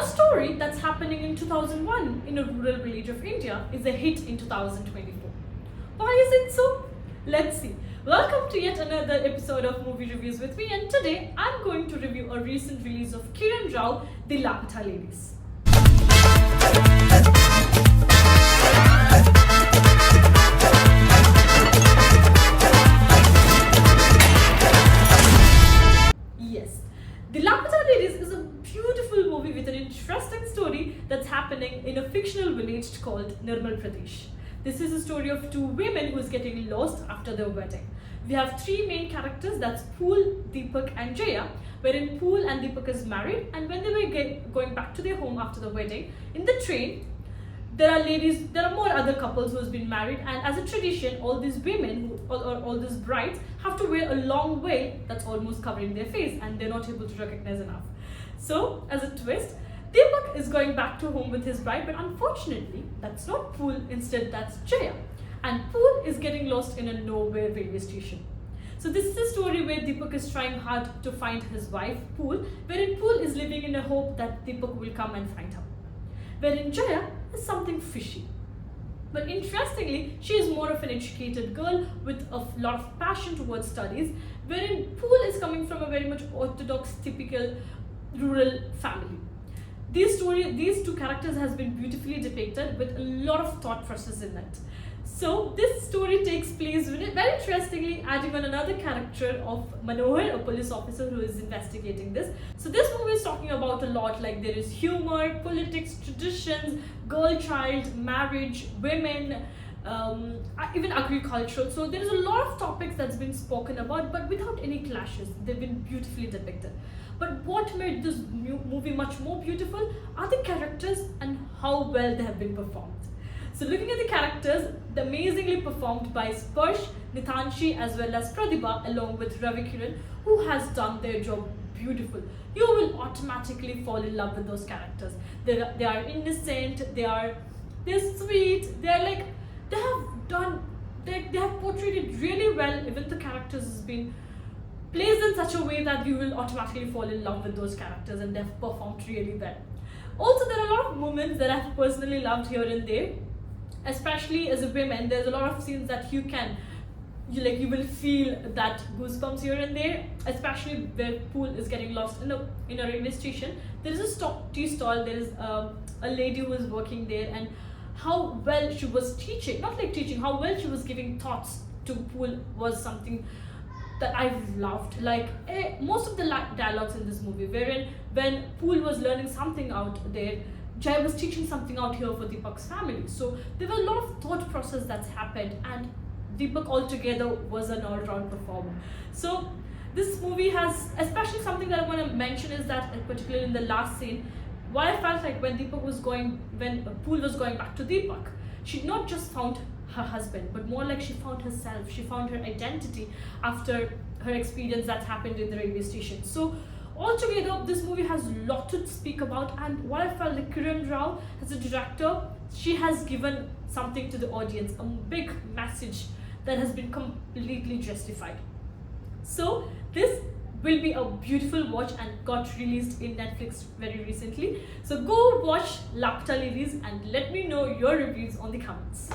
A story that's happening in 2001 in a rural village of India is a hit in 2024. Why is it so? Let's see. Welcome to yet another episode of Movie Reviews with me, and today I'm going to review a recent release of Kiran Rao, The Laapata Ladies. Yes, The Laapata Ladies is a beautiful movie with an interesting story that's happening in a fictional village called Nirmal Pradesh. This is a story of two women who's getting lost after their wedding. We have three main characters, that's Pool, Deepak and Jaya, wherein Pool and Deepak is married, and when they were going back to their home after the wedding, in the train, there are more other couples who has been married, and as a tradition, all these women, all these brides, have to wear a long veil that's almost covering their face, and they're not able to recognize enough. So, as a twist, Deepak is going back to home with his bride, but unfortunately, that's not Pool, instead that's Jaya. And Pool is getting lost in a nowhere railway station. So this is a story where Deepak is trying hard to find his wife, Pool, wherein Pool is living in a hope that Deepak will come and find her. Wherein Jaya is something fishy. But interestingly, she is more of an educated girl with a lot of passion towards studies, wherein Pool is coming from a very much orthodox, typical rural family. These two characters has been beautifully depicted with a lot of thought process in it. So this story takes place very interestingly, adding on another character of Manohar, a police officer who is investigating this. So this movie is talking about a lot, like there is humor, politics, traditions, girl child, marriage, women, even agricultural. So there is a lot of topics that's been spoken about, but without any clashes. They've been beautifully depicted. But what made this movie much more beautiful are the characters and how well they have been performed. So looking at the characters, they're amazingly performed by Sparsh, Nithanshi as well as Pradibha along with Ravi Kiran, who has done their job beautiful. You will automatically fall in love with those characters. They are innocent, they're sweet, they have portrayed it really well. Even the characters has been placed in such a way that you will automatically fall in love with those characters, and they've performed really well. Also, there are a lot of moments that I've personally loved here and there. Especially as a woman, there's a lot of scenes that you will feel that goosebumps here and there, especially where Pool is getting lost in a railway station. There is a tea stall, there is a lady who is working there, and how well she was teaching, how well she was giving thoughts to Pool was something that I loved. Most of the dialogues in this movie, wherein when Pool was learning something out there, Jai was teaching something out here for Deepak's family. So there were a lot of thought process that's happened, and Deepak altogether was an all-round performer. So this movie has, especially something that I want to mention is that, particularly in the last scene, what I felt like when Pool was going back to Deepak, she not just found her husband, but more like she found herself. She found her identity after her experience that happened in the railway station. So altogether, this movie has a lot to speak about, and what I felt like Kiran Rao, as a director, she has given something to the audience, a big message that has been completely justified. So this will be a beautiful watch and got released in Netflix very recently. So go watch Laapata Ladies and let me know your reviews on the comments.